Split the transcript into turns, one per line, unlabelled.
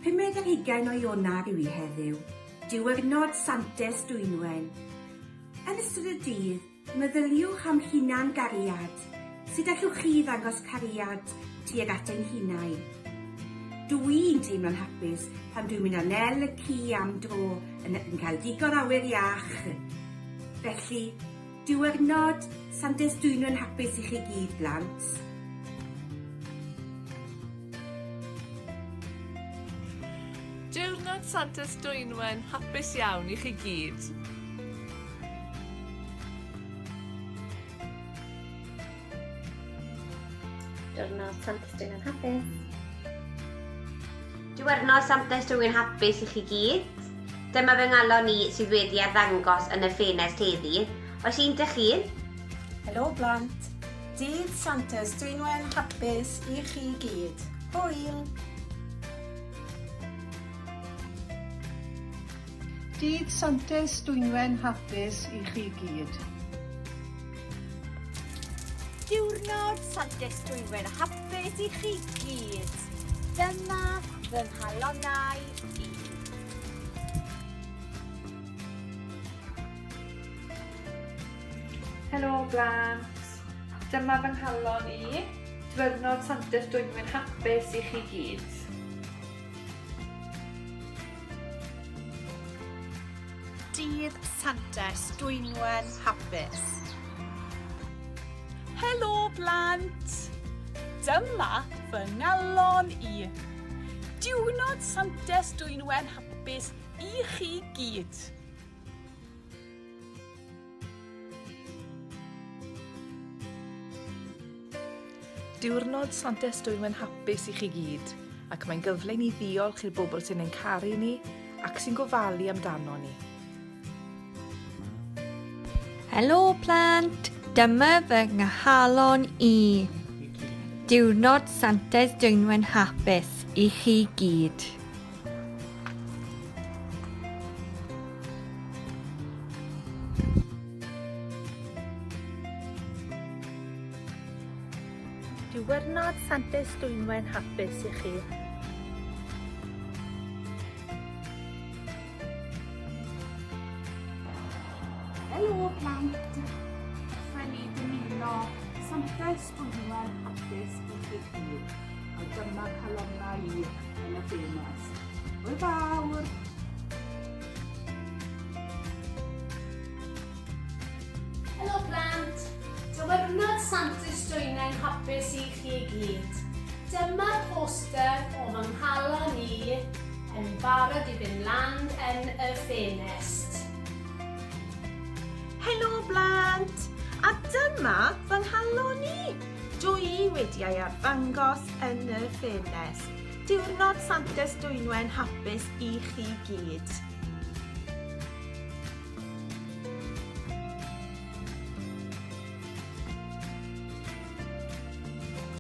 520 o Ionar yw I heddiw, diwrnod Santes Dwynwen. Yn ystod y dydd, meddyliwch am hunan gariad. Sut allwch chi ddangos cariad tuag at ein hunain? Dwi'n teimlo'n hapus pan dwi'n mynd â Nel y ci am dro yn cael digon awyr iach. Felly, diwrnod Santes Dwynwen hapus I chi gyd, blant.
Diwrnod Santes Dwynwen hapus iawn I chi gyd.
Diwrnod Santes Dwynwen hapus. Diwrnod Santes Dwynwen hapus I chi gyd. Dyma fy ngalon I sydd wedi arddangos yn y ffenest heddi. Oes un dych chi?
Helo blant, dydd Santes Dwynwen hapus I chi gyd. Hwyl!
Dydd Santes Dwynwen hapus I chi gyd.
Diwrnod Santes Dwynwen hapus I chi gyd. Dyma fy nghalonau I.
Helo blant, dyma fy nghalon I. Diwrnod Santes Dwynwen hapus I chi gyd.
Dydd Santes Dwynwen hapus. Helo blant, dyma fy ngalon I. Diwrnod Santes Dwynwen hapus I chi gyd.
Diwrnod Santes Dwynwen hapus I chi gyd, ac mae'n gyfle I ni ddiolch i'r bobl sy'n ein caru ni ac sy'n gofalu amdano ni.
Helo plant, dyma fy nghalon I. Diwrnod Santes Dwynwen hapus I chi gyd.
Diwrnod Santes Dwynwen hapus I chi.
Helo, blant. Fy ni dymuno Santes Dwynwen hapus I chi gyd. A dyma calonnau I yn y ffenest. Hwyl fawr!
Helo blant, diwrnod Santes Dwynwen hapus I chi gyd. Dyma'r poster o fy nghalon I yn barod I fynd lan yn y ffenest.
Helo blant, a dyma fy nghalon I. Dwi wedi ei arddangos yn y ffenest. Diwrnod Santes Dwynwen hapus I chi gyd.